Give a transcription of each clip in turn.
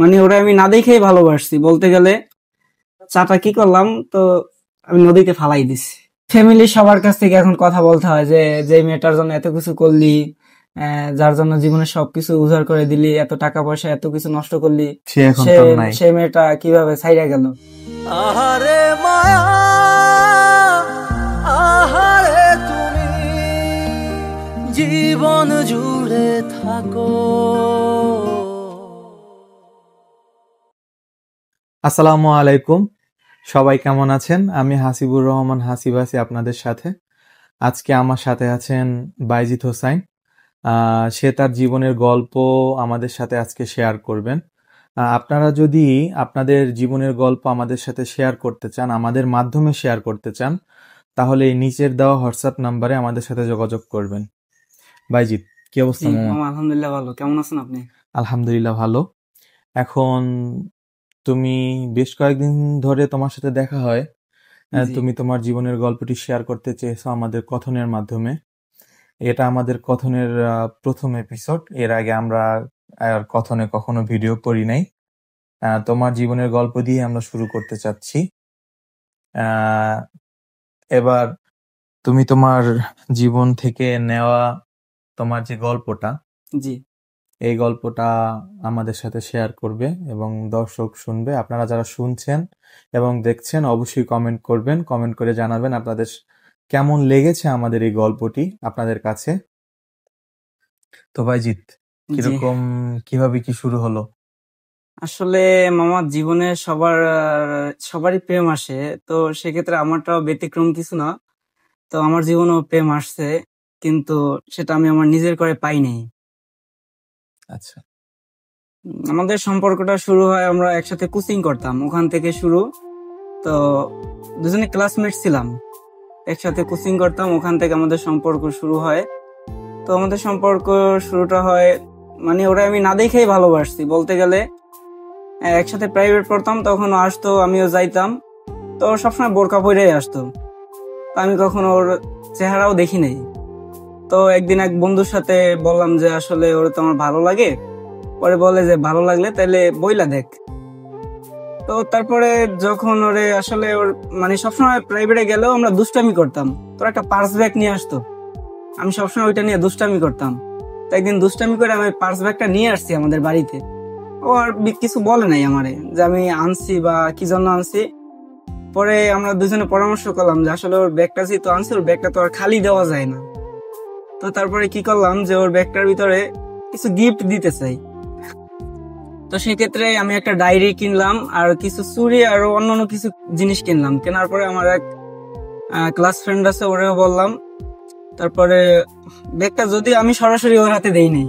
মানে ওরা আমি না দেখেই ভালোবাসছি বলতে গেলে। চাটা কি করলাম তো আমি নদীতে ফালাই দিছি। ফ্যামিলি সবার কাছ থেকে এখন কথা বলতে হয় যে যে মেয়েটার জন্য এত কিছু করলি, যার জন্য জীবনে সবকিছু উজাড় করে দিলি, এত টাকা পয়সা এত কিছু নষ্ট করলি, সে এখন সে তোর নাই। সে মেয়েটা কিভাবে ছাইড়া গেল। আহারে মায়া, আহারে তুমি জীবন জুড়ে থাকো। আসসালামু আলাইকুম, সবাই কেমন আছেন? আমি হাসিবুর রহমান হাসিব আছি আপনাদের সাথে। আজকে আমার সাথে আছেন বাইজিৎ হোসাইন। সে তার জীবনের গল্প আমাদের সাথে আজকে শেয়ার করবেন। আপনারা যদি আপনাদের জীবনের গল্প আমাদের সাথে শেয়ার করতে চান, আমাদের মাধ্যমে শেয়ার করতে চান, তাহলে এই নিচের দেওয়া হোয়াটসঅ্যাপ নাম্বারে আমাদের সাথে যোগাযোগ করবেন। বাইজিৎ, কি অবস্থা জি, মামা? আলহামদুলিল্লাহ ভালো। কেমন আছেন আপনি? আলহামদুলিল্লাহ ভালো। এখন তুমি বেশ কয়েকদিন ধরে তোমার সাথে দেখা হয়, জি, তুমি তোমার জীবনের গল্পটি শেয়ার করতে চেয়েছো আমাদের কথনের মাধ্যমে। এটা আমাদের কথনের প্রথম এপিসোড। এর আগে আমরা কথনে কখনো ভিডিও করি নাই। তোমার জীবনের গল্প দিয়ে আমরা শুরু করতে চাচ্ছি। আহ, এবার তুমি তোমার জীবন থেকে নেওয়া তোমার যে গল্পটা, জি, এই গল্পটা আমাদের সাথে শেয়ার করবে এবং দর্শক শুনবে। আপনারা যারা শুনছেন এবং দেখছেন অবশ্যই কমেন্ট করবেন, কমেন্ট করে জানাবেন আপনাদের কেমন লেগেছে আমাদের এই গল্পটি আপনাদের কাছে। তো ভাইজিৎ, জি। কিরকম কিভাবে কি শুরু হলো? আসলে মামা জীবনে সবারই প্রেম আসে, তো সেক্ষেত্রে আমারটাও ব্যতিক্রম কিছু না। তো আমার জীবনেও প্রেম আসছে, কিন্তু সেটা আমি আমার নিজের করে পাই নাই। আচ্ছা, আমাদের সম্পর্কটা শুরু হয়, আমরা একসাথে কোচিং করতাম, ওখান থেকে শুরু। তো দুজনে ক্লাসমেট ছিলাম, একসাথে কোচিং করতাম, ওখান থেকে আমাদের সম্পর্ক শুরু হয়। তো আমাদের সম্পর্ক শুরুটা হয় মানে ওরা আমি না দেখেই ভালোবাসছি বলতে গেলে। একসাথে প্রাইভেট পড়তাম, তখন ও আসতো, আমিও যাইতাম। তো ও সবসময় বোরকা পরেই আসতো, তো আমি কখনো ওর চেহারাও দেখি নাই। তো একদিন এক বন্ধুর সাথে বললাম যে আসলে ওর তো আমার ভালো লাগে। পরে বলে যে ভালো লাগলে তাহলে বইলা দেখ। তো তারপরে যখন ওরে আসলে ওর মানে সবসময় প্রাইভেটে গেলেও আমরা দুষ্টামি করতাম। তোর একটা পার্স ব্যাগ নিয়ে আসতো, আমি সবসময় ওইটা নিয়ে দুষ্টামি করতাম। তো একদিন দুষ্টামি করে আমি পার্স ব্যাগটা নিয়ে আসছি আমাদের বাড়িতে। ও আর কিছু বলে নাই আমারে যে আমি আনছি বা কি জন্য আনছি। পরে আমরা দুজনে পরামর্শ করলাম যে আসলে ওর ব্যাগটা যেহেতু আনছি, ওর ব্যাগটা তো আর খালি দেওয়া যায় না। তো তারপরে কি করলাম যে ওর ব্যাগটার ভিতরে কিছু গিফট দিতে চাই। তো সেক্ষেত্রে আমি একটা ডায়েরি কিনলাম, আর কিছু চুড়ি আর অন্যান্য কিছু জিনিস কিনলাম। কেনার পরে আমার এক ক্লাস ফ্রেন্ড আছে, ওরেও বললাম। তারপরে ব্যাগটা যদি আমি সরাসরি ওর হাতে দেই নাই,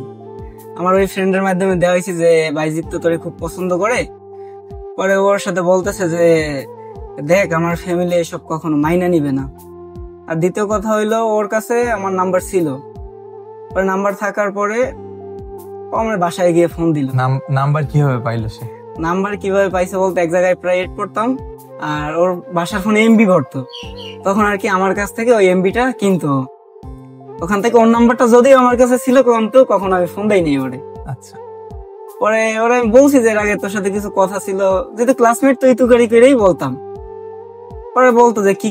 আমার ওই ফ্রেন্ডের মাধ্যমে দেওয়া হয়েছে যে বাইজিৎ তো তোরে খুব পছন্দ করে। পরে ওর সাথে বলতেছে যে দেখ, আমার ফ্যামিলি এসব কখনো মাইনা নিবে না। আর দ্বিতীয় কথা হইলো, ওর কাছে আমার নাম্বার ছিল। পরে নাম্বার থাকার পরে ও আমার বাসায় গিয়ে ফোন দিল। নাম্বার কিভাবে পাইলো সে? নাম্বার কিভাবে পাইছে বলতে, এক জায়গায় প্রাইভেট পড়তাম, আর ওর বাসার ফোনে এমবি ভরতো। তখন আর কি আমার কাছ থেকে ওই এমবিটা কিনতো। ওখান থেকে ওর নাম্বারটা যদিও আমার কাছে ছিল, কিন্তু কখনো আমি ফোন দেইনি ওরে। আচ্ছা, পরে ওরা আমি বলছি যে এর আগে তোর সাথে কিছু কথা ছিল, যেহেতু ক্লাসমেট তো তুকারি করেই বলতাম। পরে বলতো যে কি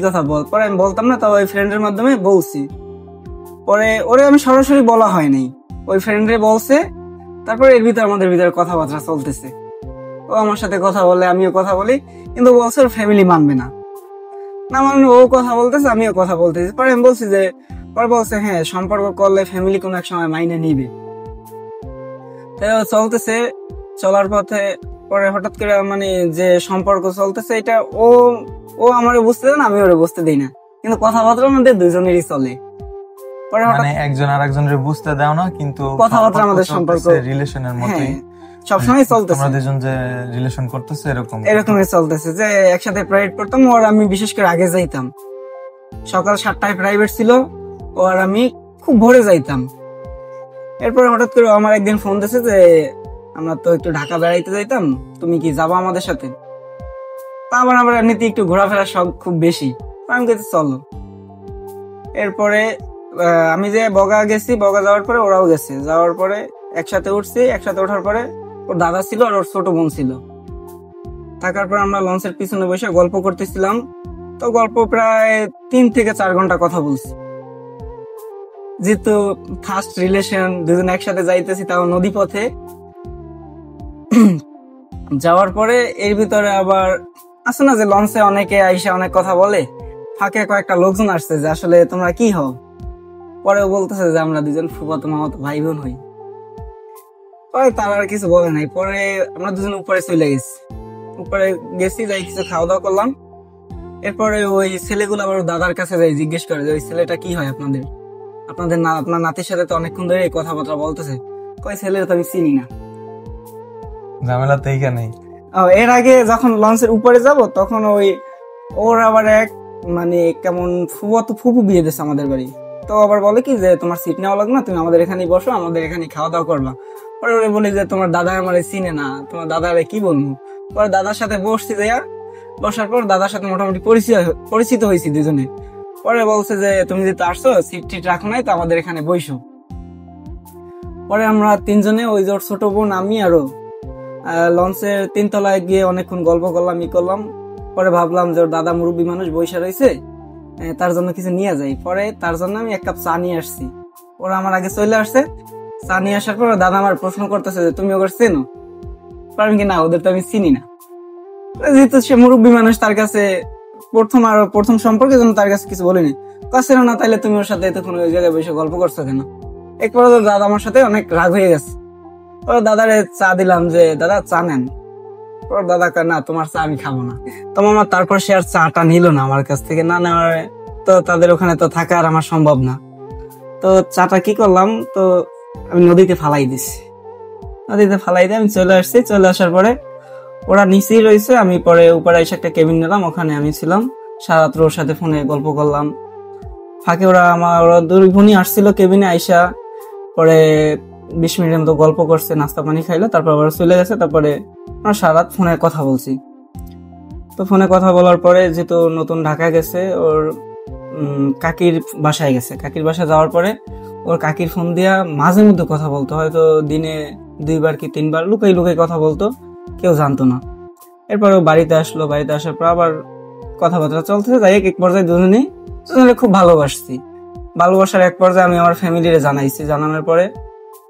কথা বল। পরে আমি বলতাম না, তবে ওই ফ্রেন্ডের মাধ্যমে বলছি। পরে ওরে আমি সরাসরি বলা হয়নি, ওই ফ্রেন্ডে বলছে। তারপরে এর ভিতরে আমাদের ভিতরে কথাবার্তা চলতেছে, ও আমার সাথে কথা বলে, আমিও কথা বলি, কিন্তু বলছে ওর ফ্যামিলি মানবে না। না মানে ও কথা বলতেছে, আমিও কথা বলতেছি। পরে আমি বলছি যে, পরে বলছে হ্যাঁ, সম্পর্ক করলে ফ্যামিলি কোনো এক সময় মাইনে নিবে। তাই চলতেছে, চলার পথে পরে হঠাৎ করে মানে যে সম্পর্ক চলতেছে এটা ও ও আমারে বুঝতে দেয় না, আমি ওরে বুঝতে দিই না, কিন্তু কথাবার্তা আমাদের দুজনেরই চলে। পরে হঠাৎ মানে একজন আরেকজনের বুঝতে দাও না, কিন্তু কথাবার্তা আমাদের সম্পর্ক রিলেশনের হ্যাঁ মতোই সবসময় চলতেছে। তোমরা দুজন যে রিলেশন করতেছে এরকমই চলতেছে যে একসাথে প্রাইভেট পড়তাম, ওর আমি বিশেষ করে আগে যাইতাম। সকাল 7টায় প্রাইভেট ছিল, ও আর আমি খুব ভোরে যাইতাম। এরপরে হঠাৎ করে আমার একদিন ফোন দিয়েছে যে আমরা তো একটু ঢাকা বেড়াইতে যাইতাম, তুমি কি যাবো আমাদের সাথে? তা আমার এমনিতে একটু ঘোরাফেরার শখ খুব বেশি, আমি কিন্তু চলো। এরপরে আমি যে বগা গেছি, বগা যাওয়ার পরে ওরাও গেছে, যাওয়ার পরে একসাথে উঠছি। একসাথে ওঠার পরে ও ওর দাদা ছিল আর ওর ছোট বোন ছিল। থাকার পর আমরা লঞ্চের পিছনে বসে গল্প করতেছিলাম। তো গল্প প্রায় 3 থেকে 4 ঘন্টা কথা বলছি। যেহেতু ফার্স্ট রিলেশন, দুজন একসাথে যাইতেছি, তাও নদী পথে যাওয়ার পরে এর ভিতরে আবার আছে না যে লঞ্চে অনেকে আইসা অনেক কথা বলে, ফাঁকে কয়েকটা লোকজন আসছে যে আসলে তোমরা কি হও। পরে বলতেছে যে আমরা দুজন ফুফাতো মামাতো ভাই বোন হই। পরে তারা আর কিছু বলে নাই। পরে আমরা দুজন উপরে চলে গেছি। উপরে গেছি, যাই কিছু খাওয়া দাওয়া করলাম। এরপরে ওই ছেলেগুলো আবার দাদার কাছে যাই জিজ্ঞেস করে যে ওই ছেলেটা কি হয় আপনাদের, আপনার নাতির সাথে তো অনেকক্ষণ ধরে কথাবার্তা বলতেছে। কই ছেলেটা তো আমি চিনি না। ঝামেলা তো এইখানেই। এর আগে যখন লঞ্চের উপরে যাব তখন ওর আবার এক মানে কেমন ফুফু বিয়ে দিচ্ছে আমাদের বাড়ি। তো আবার বলে কি যে তোমার সিট নেওয়া লাগবে না, তুমি আমাদের এখানেই বসো, আমাদের এখানে খাওয়া দাওয়া করবা। পরে ওরে বলি যে তোমার দাদা আমার চিনে না, তোমার দাদারে কি বলবো। পরে দাদার সাথে বসছি, যাইয়া বসার পর দাদার সাথে মোটামুটি পরিচিত হয়েছি দুজনে। পরে বলছে যে তুমি যেহেতু আসছো, সিট টিট রাখো নাই, তো আমাদের এখানে বইসো। পরে আমরা 3 জনে, ওই যে ওর ছোট বোন, আমি আরো লঞ্চের 3 তলায় গিয়ে অনেকক্ষণ গল্প করলাম। পরে ভাবলাম যে ওর দাদা মুরব্বী মানুষ বইসা রয়েছে, তার জন্য কিছু নিয়ে যাই। পরে তার জন্য আমি 1 কাপ চা নিয়ে আসছি। ওরা আমার আগে চলে আসছে। চা নিয়ে আসার পর দাদা আমার প্রশ্ন করতেছে যে তুমি ওকে চেনো? আমি কি না, ওদের তো আমি চিনি না। যেহেতু সে মুরব্বী মানুষ, তার কাছে প্রথম সম্পর্কে জন্য তার কাছে কিছু বলিনি। কাছে না, তাইলে তুমি ওর সাথে এতক্ষণ ওই জায়গায় বসে গল্প করছো কেন? একবার দাদা আমার সাথে অনেক রাগ হয়ে গেছে। ওরা দাদারে চা দিলাম যে দাদা চা নেন। ওর দাদা কয় না, তোমার চা আমি খাবো না। তো মামা তারপর সে আর চাটা নিল না আমার কাছ থেকে, না নেওয়ার। তো তাদের ওখানে তো থাকা আর আমার সম্ভব না। তো চাটা কি করলাম, তো আমি নদীতে ফালাই দিছি। নদীতে ফালাই দিয়ে আমি চলে আসছি। চলে আসার পরে ওরা নিচেই রয়েছে, আমি পরে উপরে এসে একটা কেবিন নিলাম, ওখানে আমি ছিলাম। সারাত্র ওর সাথে ফোনে গল্প করলাম। ফাঁকে ওরা 2 বোনই আসছিল কেবিনে আইসা। পরে 20 মিনিটের মতো গল্প করছে, নাস্তা পানি খাইলো, তারপর ওরা চলে গেছে। তারপরে আমরা সারাত ফোনে কথা বলছি। তো ফোনে কথা বলার পরে যেহেতু নতুন ঢাকা গেছে, ওর কাকির বাসায় গেছে। কাকির বাসায় যাওয়ার পরে ওর কাকির ফোন দিয়া মাঝে মধ্যে কথা বলতো, হয়তো দিনে 2 বার কি 3 বার লুকাই কথা বলতো, কেউ জানতো না। এরপর ও বাড়িতে আসলো। বাড়িতে আসার পর আবার কথাবার্তা চলতেছে। যাই এক পর্যায়ে দুজনে খুব ভালোবাসার এক পর্যায়ে আমি আমার ফ্যামিলিরে জানাইছি। জানানোর পরে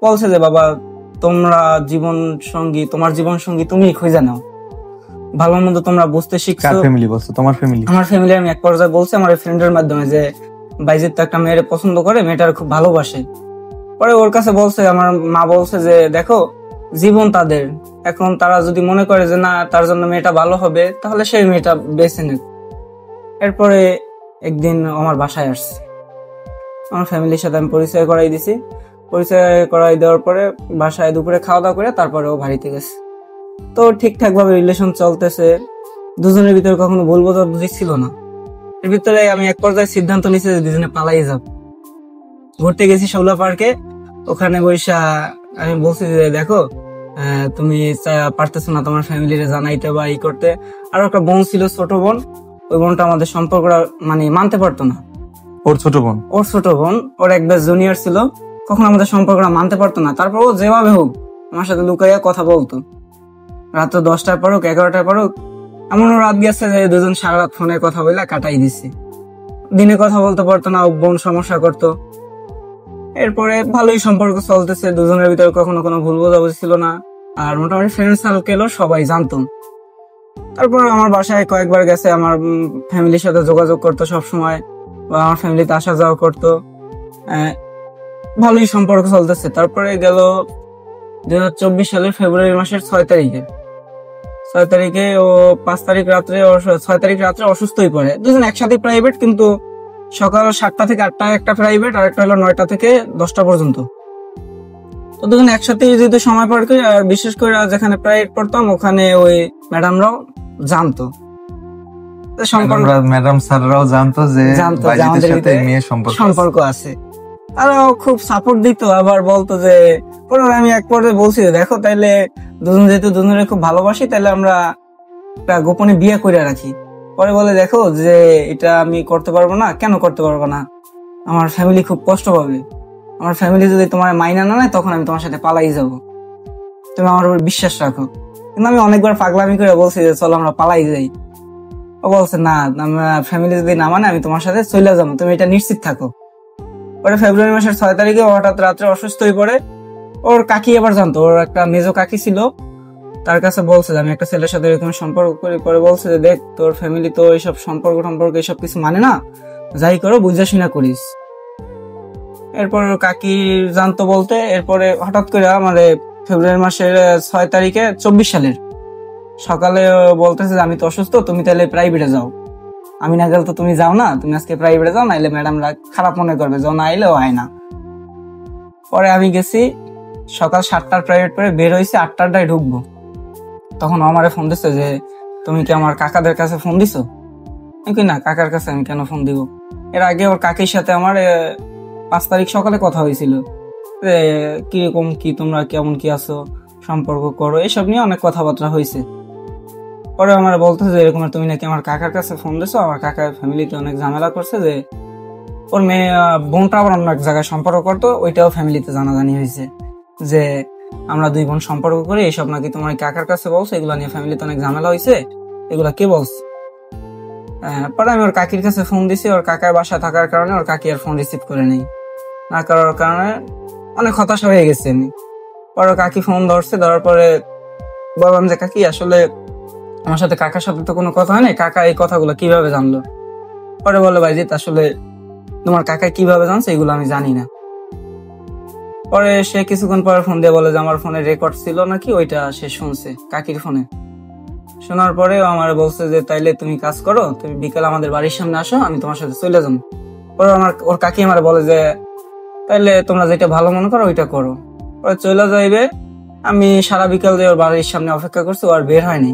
বলছে যে বাবা, তোমার জীবন সঙ্গী তুমি খুঁজে নাও, ভালো মন্দ তোমরা বুঝতে শিখছো। ফ্যামিলি বলছো? তোমার ফ্যামিলি? আমার ফ্যামিলি। আমি এক পর্যায়ে বলছি আমার ফ্রেন্ডের মাধ্যমে যে বাইজিৎ তো একটা মেয়ের পছন্দ করে, মেয়েটার খুব ভালোবাসে। পরে ওর কাছে বলছে, আমার মা বলছে যে দেখো, জীবন তাদের, এখন তারা যদি মনে করে যে না তার জন্য মেয়েটা ভালো হবে, তাহলে সেই মেয়েটা বেছে নেক। এরপরে একদিন আমার বাসায় আসছে, আমার ফ্যামিলির সাথে আমি পরিচয় করাই দিছি। পরিচয় করাই দেওয়ার পরে বাসায় দুপুরে খাওয়া দাওয়া করে তারপরে ও বাড়িতে গেছে। তো ঠিকঠাক ভাবে রিলেশন চলতেছে, দুজনের ভিতরে কখনো ভুল বোঝাবুঝি ছিল না। এর ভিতরে আমি এক পর্যায়ে সিদ্ধান্ত নিয়েছি যে দুজনে পালাই যাব। ঘুরতে গেছি শৌলা পার্কে, ওখানে বৈশা আমি বলছি যে দেখো, তুমি পারতেছো না তোমার ফ্যামিলিরে জানাইতে বা ই করতে। আর একটা বোন ছিল, ছোট বোন। ওই বোনটা আমাদের সম্পর্কটা মানে মানতে পারতো না। ওর ছোট বোন? ওর ছোট বোন, ওর এক ব্যাচ জুনিয়র ছিল, কখন আমাদের সম্পর্কটা মানতে পারতো না। তারপর ও যেভাবে হোক আমার সাথে লুকাইয়া কথা বলতো, রাত 10টার পর হোক 11টার পর হোক। এমনও রাত গেছে যে দুজন সারা রাত ফোনে কথা বলে কাটাই দিছে। দিনে কথা বলতে পারতো না, বোন সমস্যা করতো। এরপরে ভালোই সম্পর্ক চলতেছে, দুজনের ভিতরে কখনো কোনো ভুল বোঝাবুঝি ছিল না। আর মোটামুটি ফ্রেন্ড সার্কেলও সবাই জানতো। তারপর আমার বাসায় কয়েকবার গেছে, আমার ফ্যামিলির সাথে যোগাযোগ করতো সবসময়, বা আমার ফ্যামিলিতে আসা যাওয়া করতো। ভালোই সম্পর্ক চলতেছে। তারপরে গেল 2024 সালের ফেব্রুয়ারি মাসের 6 তারিখে ও 5 তারিখ রাত্রে 6 তারিখ রাত্রে অসুস্থ হয়ে পড়ে। দুজন একসাথে প্রাইভেট, কিন্তু সকাল 7টা থেকে 8টা একটা প্রাইভেট, আর একটা হলো 9টা থেকে 10টা পর্যন্ত। তো দুজন একসাথে যেহেতু সময় পার করি, আর বিশেষ করে যেখানে প্রাইভেট পড়তাম ওখানে ওই ম্যাডামরাও জানতো, ম্যাডাম স্যাররাও জানতো যে আমাদের সাথে মেয়ে সম্পর্ক আছে। তারাও খুব সাপোর্ট দিত। আবার বলতো যে, পরে আমি এক পর্যায়ে বলছি দেখো, তাইলে দুজন যেহেতু দুজনে খুব ভালোবাসি, তাহলে আমরা একটা গোপনে বিয়ে করে রাখি। পরে বলে দেখো যে এটা আমি করতে পারবো না। কেন করতে পারবো না? আমার ফ্যামিলি খুব কষ্ট পাবে। আমার ফ্যামিলি যদি তোমার মাইনা না নেয়, তখন আমি তোমার সাথে পালাই যাব। তুমি আমার উপর বিশ্বাস রাখো। কিন্তু আমি অনেকবার পাগলামি করে বলছি যে চলো আমরা পালাই যাই। ও বলছে না, আমরা ফ্যামিলি যদি না মানে আমি তোমার সাথে চলে যাবো, তুমি এটা নিশ্চিত থাকো। পরে ফেব্রুয়ারি মাসের 6 তারিখে হঠাৎ রাত্রে অসুস্থ হয়ে পড়ে। ওর কাকি এবার জানতো, ওর একটা মেজো কাকি ছিল, তার কাছে বলছে যে আমি একটা ছেলের সাথে এরকম সম্পর্ক করি। পরে বলছে যে দেখ, তোর ফ্যামিলি তো এইসব সম্পর্ক এইসব কিছু মানে না, যাই করো বুঝা শুনা করিস। এরপর কাকি জানতো বলতে, এরপরে হঠাৎ করে মানে ফেব্রুয়ারি মাসের 6 তারিখে 24 সালের সকালে বলতেছে যে আমি তো অসুস্থ, তুমি তাহলে প্রাইভেটে যাও। আমি না গেলে তো তুমি যাও না, তুমি আজকে প্রাইভেটে যাও, নাইলে ম্যাডামরা খারাপ মনে করবে, যাও না আইলেও আয় না। পরে আমি গেছি, সকাল 7টার প্রাইভেট পরে বের হয়েছি, 8টায় ঢুকবো। তখন আমারে ফোন দিচ্ছে যে তুমি কি আমার কাকাদের কাছে ফোন দিছো? আমি না, কাকার কাছে আমি কেন ফোন দিব? এর আগে ওর কাকির সাথে আমার 5 তারিখ সকালে কথা হয়েছিল, কিরকম কি তোমরা কেমন কি আছো, সম্পর্ক করো, এসব নিয়ে অনেক কথাবার্তা হয়েছে। পরে আমার বলতেছে যে এরকম তুমি নাকি আমার কাকার কাছে ফোন দিছো, আমার কাকার ফ্যামিলিতে অনেক ঝামেলা করছে, যে ওর মেয়ে বোনটা আবার অন্য এক জায়গায় সম্পর্ক করতো, ওইটাও ফ্যামিলিতে জানাজানি হয়েছে যে আমরা 2 বোন সম্পর্ক করি, এইসব নাকি তোমার কাকার কাছে বলছো, এগুলা নিয়ে ফ্যামিলিতে অনেক ঝামেলা হয়েছে, এগুলা কে বলছে? পরে আমি ওর কাকির কাছে ফোন দিছি, ওর কাকার বাসা থাকার কারণে ওর কাকি আর ফোন রিসিভ করে নেই, না করার কারণে অনেক হতাশা হয়ে গেছে আমি। পরে কাকি ফোন ধরছে, ধরার পরে বললাম যে কাকি আসলে আমার সাথে কাকার সাথে তো কোনো কথা হয় না, কাকা এই কথাগুলো কিভাবে জানলো? পরে বলে ভাইজিৎ আসলে তোমার কাকা কিভাবে জানছে এগুলো আমি জানি না। পরে সে কিছুক্ষণ পরে ফোন দিয়ে বলে যে আমার ফোনে রেকর্ড ছিল নাকি, ওইটা সে শুনছে কাকির ফোনে। শোনার পরে আমার বলছে যে তাইলে তুমি কাজ করো, তুমি বিকাল আমাদের বাড়ির সামনে আসো, আমি তোমার সাথে চলে যাবো। পরে ওর কাকি আমার বলে যে তাইলে তোমরা যেটা ভালো মনে করো ওইটা করো। পরে চলে যাইবে। আমি সারা বিকাল দিয়ে ওর বাড়ির সামনে অপেক্ষা করছি, ও আর বের হয়নি।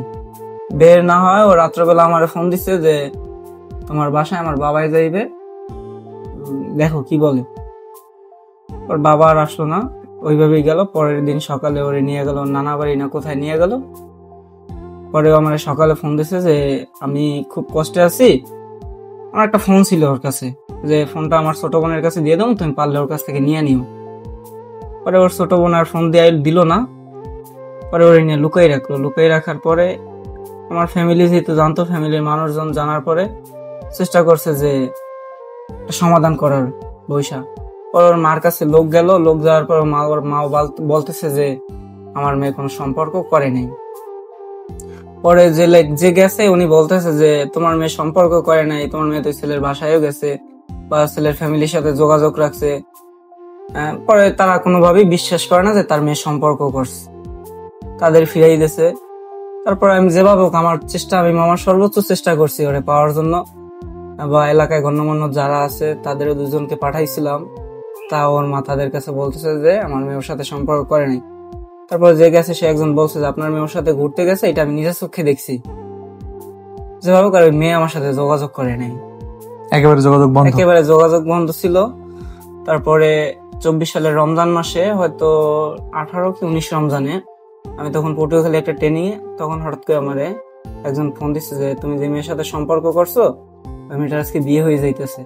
বের না হয় ও রাত্রবেলা আমার ফোন দিচ্ছে যে তোমার বাসায় আমার বাবাই যাইবে, দেখো কি বলে। ওর বাবা আর আসলো না, ওইভাবেই গেল। পরের দিন সকালে ওরে নিয়ে গেল নানা বাড়ি না কোথায় নিয়ে গেল। পরে আমার সকালে ফোন দিছে যে আমি খুব কষ্টে আছি, আমার একটা ফোন ছিল ওর কাছে, যে ফোনটা আমার ছোট বোনের কাছে দিয়ে দাও, তুমি পারলে ওর কাছ থেকে নিয়ে নিও। পরে ওর ছোট বোন আর ফোন দিয়ে দিল না, পরে ওরে নিয়ে লুকাই রাখলো। লুকাই রাখার পরে আমার ফ্যামিলি যেহেতু জানতো, ফ্যামিলির মানুষজন জানার পরে চেষ্টা করছে যে সমাধান করার বৈশা। পরে ওর মার কাছে লোক গেল, লোক যাওয়ার পর ওর মা বলতেছে যে আমার মেয়ে কোনো সম্পর্ক করে নাই। পরে যে গেছে উনি বলতেছে যে তোমার মেয়ে সম্পর্ক করে নাই, তোমার মেয়ে তো ছেলের বাসায়ও গেছে বা ছেলের ফ্যামিলির সাথে যোগাযোগ রাখছে। পরে তারা কোনোভাবেই বিশ্বাস করে না যে তার মেয়ে সম্পর্ক করছে, তাদের ফিরাই দিয়েছে। তারপর আমি যেভাবে হোক আমি আমার সর্বোচ্চ চেষ্টা করছি ওরে পাওয়ার জন্য, বা এলাকায় গণ্যমান্য যারা আছে তাদেরও 2 জনকে পাঠাইছিলাম, তা ওর মা তাদের কাছে বলতেছে যে আমার মেয়ের সাথে সম্পর্ক করে নাই। তারপর যে গেছে সে একজন বলছে যে আপনার মেয়ের সাথে ঘুরতে গেছে, এটা আমি নিজের চোখে দেখছি। যেভাবে করে মেয়ে আমার সাথে যোগাযোগ করে নাই, একেবারে যোগাযোগ বন্ধ ছিল। তারপরে 24 সালের রমজান মাসে, হয়তো 18 কি 19 রমজানে, আমি তখন পটুয়াখালী একটা ট্রেনিং এ, তখন হঠাৎ করে আমারে একজন ফোন দিচ্ছে যে তুমি যে মেয়ের সাথে সম্পর্ক করছো ওই মেয়েটার আজকে বিয়ে হয়ে যাইতেছে।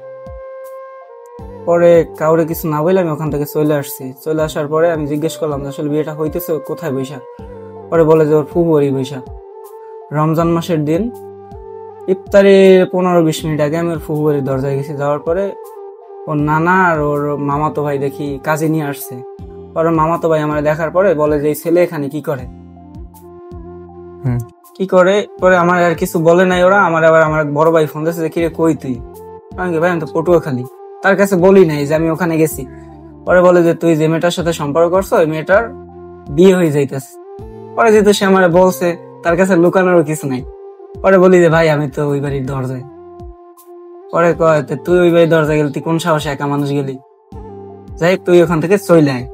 পরে কাউরে কিছু না বলে আমি ওখান থেকে চলে আসছি। চলে আসার পরে আমি জিজ্ঞেস করলাম যে আসলে বিয়েটা হইতেছে কোথায় বৈশা। পরে বলে যে ওর ফুবুরি বৈশা। রমজান মাসের দিন ইফতারের 15-20 মিনিট আগে আমি ওর ফুবুরির দরজায় গেছি। যাওয়ার পরে ওর নানা আর ওর মামাতো ভাই দেখি কাজে নিয়ে আসছে। পরে মামাতো ভাই আমার দেখার পরে বলে যে এই ছেলে এখানে কি করে। পরে আমার আর কিছু বলে নাই ওরা। আমার বড় ভাই ফোন দিয়েছে যে কিরে কই তুই? আমি ভাই আমি তো পটুয়াখালী। তার কাছে বলি নাই যে আমি ওখানে গেছি। পরে বলে যে তুই যে মেয়েটার সাথে সম্পর্ক করছো ওই মেয়েটার বিয়ে হয়ে যাইতেছে। পরে যেহেতু সে আমার বলছে, তার কাছে লুকানোরও কিছু নাই। পরে বলি যে ভাই আমি তো ওই বাড়ির দরজায়। পরে কয় তুই ওই বাড়ির দরজায় গেলি, তুই কোন সাহসে একা মানুষ গেলি? যাই তুই ওখান থেকে চলে আয়।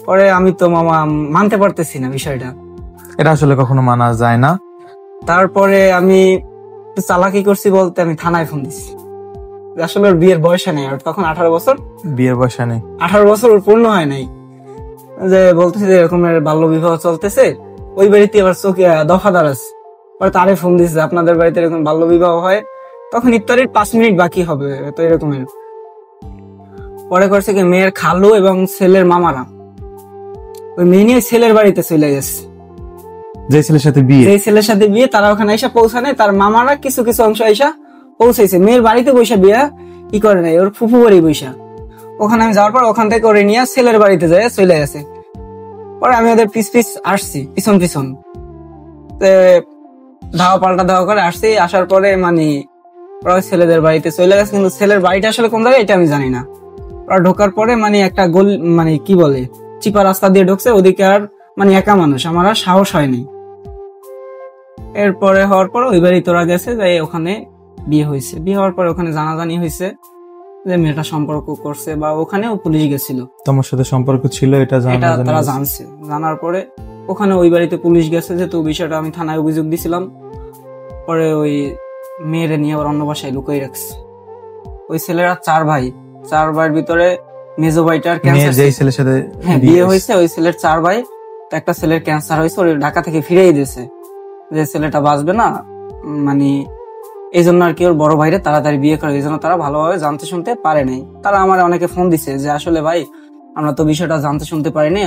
পরে আমি তো মামা মানতে পারতেছি না বিষয়টা, এটা আসলে কখনো মানা যায় না। তারপরে আমি চালাকি করছি বলতে আমি থানায় ফোন দিচ্ছি। আসলে ওর বিয়ের বয়স নেই, ওর তখন 18 বছর। বিয়ের বয়স নেই, 18 বছর ওর পূর্ণ হয় নাই। যে বলতেছে যে এরকম বাল্য বিবাহ চলতেছে, ওই বাড়িতে আবার চোখে দফাদার আছে। পরে তারে ফোন দিচ্ছে আপনাদের বাড়িতে এরকম বাল্য বিবাহ হয়, তখন ইফতারির 5 মিনিট বাকি হবে তো এরকমের। পরে করছে কি মেয়ের খালু এবং ছেলের মামারা ওই মেয়ে নিয়ে ছেলের বাড়িতে চলে গেছে। যে ছেলের সাথে বিয়ে, যে ছেলের সাথে বিয়ে তারা ওখানে এসে পৌঁছানে, তার মামারা কিছু কিছু অংশ এসে পৌঁছাইছে, মেয়ের বাড়িতে বৈশা বিয়ে ই করে নাই, ওর ফুফু বাড়ি বৈশা। ওখানে আমি যাওয়ার পর ওখান থেকে ওরে নিয়ে ছেলের বাড়িতে যায় চলে গেছে। পরে আমি ওদের পিছ আসছি, পিছন পিছন ধাওয়া পাল্টা ধাওয়া করে আসছি। আসার পরে মানে ওরা ছেলেদের বাড়িতে চলে গেছে, কিন্তু ছেলের বাড়িটা আসলে কোন জায়গায় এটা আমি জানি না। ওরা ঢোকার পরে মানে একটা গোল মানে কি বলে চিপা রাস্তা দিয়ে ঢুকছে, ওদিকে আর মানে একা মানুষ, আমার আর সাহস হয়নি। এরপরে হওয়ার পর ওই বাড়ি তোরা গেছে, যাই ওখানে বিয়ে হয়েছে। বিয়ে হওয়ার পরে ওখানে জানাজানি হয়েছে যে মেয়েটা সম্পর্ক করছে, বা ওখানেও পুলিশ গেছিল, তোমার সাথে সম্পর্ক ছিল এটা তারা জানছে। জানার পরে ওখানে ওই বাড়িতে পুলিশ গেছে, যেহেতু বিষয়টা আমি থানায় অভিযোগ দিছিলাম। পরে ওই মেয়েরে নিয়ে আবার অন্য বাসায় লুকিয়ে রাখছে। ওই ছেলেরা 4 ভাই, 4 ভাইয়ের ভিতরে মেজো ভাইটার ক্যান্সার, যে ছেলের সাথে বিয়ে হয়েছে ওই ছেলের 4 ভাই, তো একটা ছেলের ক্যান্সার হয়েছে, ওর ঢাকা থেকে ফিরেই দিয়েছে যে ছেলেটা বাঁচবে না, মানে এই জন্য আর কি ওর বড় ভাইরে তাড়াতাড়ি বিয়ে করে, এই জন্য তারা ভালোভাবে জানতে শুনতে পারে নাই। তারা আমার অনেকে ফোন দিছে যে আসলে ভাই আমরা তো বিষয়টা জানতে শুনতে পারিনি,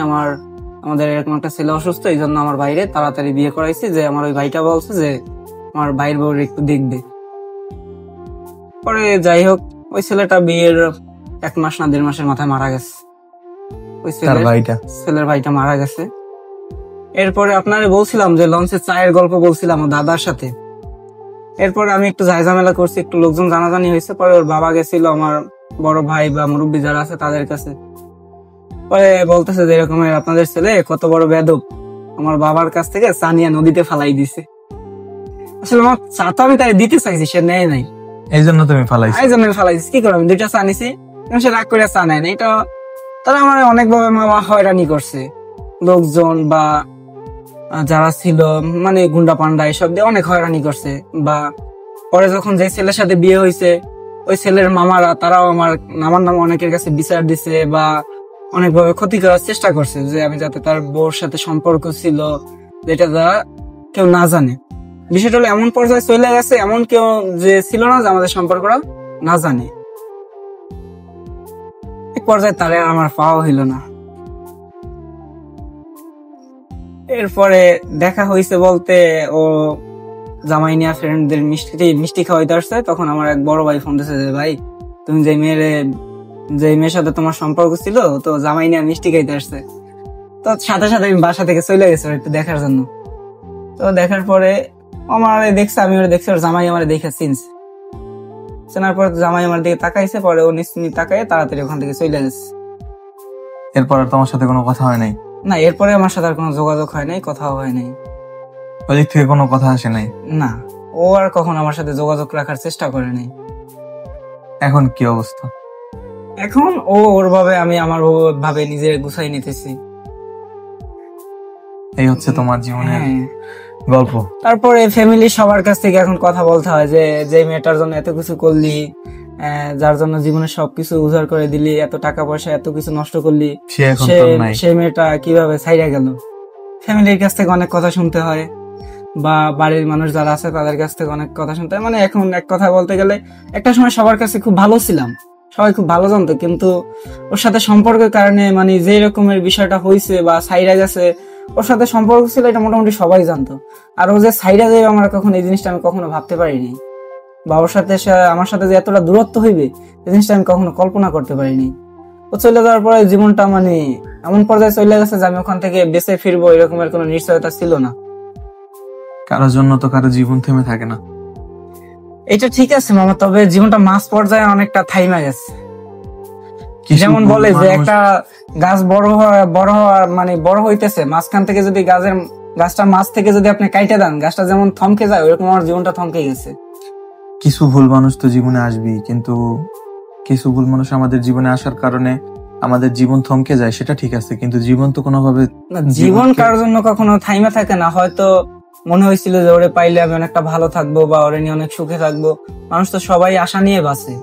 আমাদের এরকম একটা ছেলে অসুস্থ, এই জন্য আমার ভাইরে তাড়াতাড়ি বিয়ে করাইছি। যে আমার ওই ভাইটা বলছে যে আমার ভাইয়ের বউরে একটু দেখবে। পরে যাই হোক, ওই ছেলেটা বিয়ের 1 মাস না 1.5 মাসের মাথায় মারা গেছে। ওই ছেলের ভাইটা মারা গেছে। এরপরে আপনারে বলছিলাম যে লঞ্চে চায়ের গল্প বলছিলাম ও দাদার সাথে। এরপরে আমি একটু ঝামেলা করছি, একটু লোকজন জানাজানি হয়েছে। পরে ওর বাবা গেছিল আমার বড় ভাই বা মুরব্বী যারা আছে তাদের কাছে। পরে বলতেছে যে এরকম আপনাদের ছেলে কত বড় বেয়াদব, আমার বাবার কাছ থেকে চা নিয়ে নদীতে ফালাই দিছে। আসলে আমার চা তো আমি তাই দিতে চাইছি, সে নেয় নাই, এই জন্য তুমি ফালাইছো। এই জন্য ফালাইছি। কি করলাম, 2টা চা নিছি, সে রাগ করে চা নেয় না। এটা তারা আমার অনেকভাবে মামা হয়রানি করছে, লোকজন বা যারা ছিল মানে গুন্ডা পান্ডা এসব দিয়ে অনেক হয়রানি করছে। বা পরে যখন যে ছেলের সাথে বিয়ে হয়েছে ওই ছেলের মামারা তারাও আমার নামে অনেকের কাছে বিচার দিছে বা অনেকভাবে ক্ষতি করার চেষ্টা করছে, যে আমি যাতে তার বউর সাথে সম্পর্ক ছিল যেটা কেউ না জানে। বিষয়টা হলো এমন পর্যায়ে চলে গেছে, এমন কেউ যে ছিল না যে আমাদের সম্পর্কটা না জানে। এক পর্যায়ে তারে আমার পাওয়া হইল না। এরপরে দেখা হয়েছে বলতে ও জামাই নিয়া ফ্রেন্ডদের মিষ্টি খাওয়াইতে আসছে। তখন আমার এক বড় ভাই ফোন দিয়েছে যে ভাই তুমি যে মেয়ের সাথে তোমার সম্পর্ক ছিল, তো জামাই নিয়ে মিষ্টি খাইতে আসছে। তো সাথে সাথে আমি বাসা থেকে চলে গেছি একটু দেখার জন্য। তো দেখার পরে আমার দেখছে, আমি ওরা দেখছি, ওর জামাই আমার দেখে চিনছে। চেনার পর জামাই আমার দিকে তাকাইছে, পরে ও নিশ্চিত তাকাই তাড়াতাড়ি ওখান থেকে চলে গেছে। এরপর আর তোমার সাথে কোনো কথা হয় নাই? না, এরপরে আমার সাথে আর কোনো যোগাযোগ হয় নাই, কথাও হয় নাই। ওই দিক থেকে কোনো কথা আসে নাই? না, ও আর কখন আমার সাথে যোগাযোগ রাখার চেষ্টা করে নাই। এখন কি অবস্থা? এখন ও ওর ভাবে, আমি আমার ভাবে নিজে গুছাই নিতেছি। এই হচ্ছে তোমার জীবনের গল্প। তারপরে ফ্যামিলি সবার কাছ থেকে এখন কথা বলতে হয় যে মেয়েটার জন্য এত কিছু করলি, যার জন্য জীবনে সবকিছু উজাড় করে দিলি, এত টাকা পয়সা এত কিছু নষ্ট করলি, সে মেয়েটা কিভাবে ছাইড়া গেল। ফ্যামিলির কাছ থেকে অনেক কথা শুনতে হয়, বা বাড়ির মানুষ যারা আছে তাদের কাছ থেকে অনেক কথা শুনতে হয়। মানে এখন এক কথা বলতে গেলে একটা সময় সবার কাছে খুব ভালো ছিলাম, সবাই খুব ভালো জানতো, কিন্তু ওর সাথে সম্পর্কের কারণে মানে যে রকমের বিষয়টা হয়েছে বা ছাইড়া গেছে, ওর সাথে সম্পর্ক ছিল এটা মোটামুটি সবাই জানতো। আর ও যে ছাইড়া যাবে আমার কখন এই জিনিসটা আমি কখনো ভাবতে পারিনি, বা ওর সাথে আমার সাথে যে এতটা দূরত্ব হইবে এই জিনিসটা আমি কখনো কল্পনা করতে পারিনি। ও চলে যাওয়ার পরে জীবনটা মানে এমন পর্যায়ে চলে গেছে যে আমি ওখান থেকে বেঁচে ফিরবো এরকমের কোনো নিশ্চয়তা ছিল না। কারোর জন্য তো কারো জীবন থেমে থাকে না, এটা ঠিক আছে মামা, তবে জীবনটা মাঝ পর্যায়ে অনেকটা থাইমা গেছে। যেমন বলে যে একটা গাছ বড় হওয়া মানে বড় হইতেছে, মাঝখান থেকে যদি গাছটা মাছ থেকে যদি আপনি কাইটে দেন, গাছটা যেমন থমকে যায়, ওইরকম আমার জীবনটা থমকে গেছে। কিছু ভুল মানুষ তো জীবনে আসবেই, কিন্তু কিছু ভুল মানুষ আমাদের জীবনে আসার কারণে আমাদের জীবন থমকে যায়, সেটা ঠিক আছে, কিন্তু জীবন তো কোনোভাবে জীবন কারোর জন্য কখনো থাইমা থাকে না। হয়তো মনে হয়েছিল যে ওরে পাইলে আমি অনেকটা ভালো থাকবো বা ওরে নিয়ে অনেক সুখে থাকবো। মানুষ তো সবাই আশা নিয়ে বাঁচে,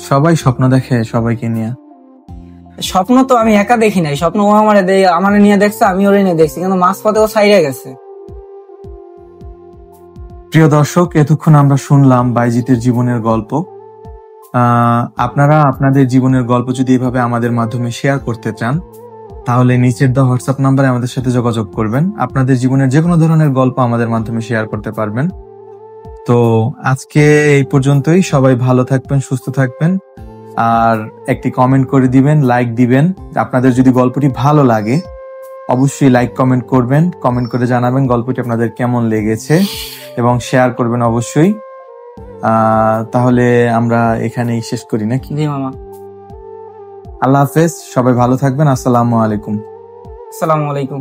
সবাই স্বপ্ন দেখে সবাইকে নিয়ে। স্বপ্ন তো আমি একা দেখি নাই, স্বপ্ন ও আমার নিয়ে দেখছে, আমি ওরে নিয়ে দেখছি, কিন্তু মাঝপথে ও ছাইড়া গেছে। প্রিয় দর্শক, এতক্ষণ আমরা শুনলাম বাইজিতের জীবনের গল্প। আপনারা আপনাদের জীবনের গল্প যদি এভাবে আমাদের মাধ্যমে শেয়ার করতে চান, তাহলে নিচের দেওয়া হোয়াটসঅ্যাপ নাম্বারে আমাদের সাথে যোগাযোগ করবেন। আপনাদের জীবনের যে কোনো ধরনের গল্প আমাদের মাধ্যমে শেয়ার করতে পারবেন। তো আজকে এই পর্যন্তই। সবাই ভালো থাকবেন, সুস্থ থাকবেন, আর একটি কমেন্ট করে দিবেন, লাইক দিবেন। আপনাদের যদি গল্পটি ভালো লাগে অবশ্যই লাইক কমেন্ট করবেন, কমেন্ট করে জানাবেন গল্পটি আপনাদের কেমন লেগেছে এবং শেয়ার করবেন অবশ্যই। তাহলে আমরা এখানেই শেষ করি নাকি? জি মামা। আল্লাহ হাফেজ, সবাই ভালো থাকবেন। আসসালামু আলাইকুম। আসসালামু আলাইকুম।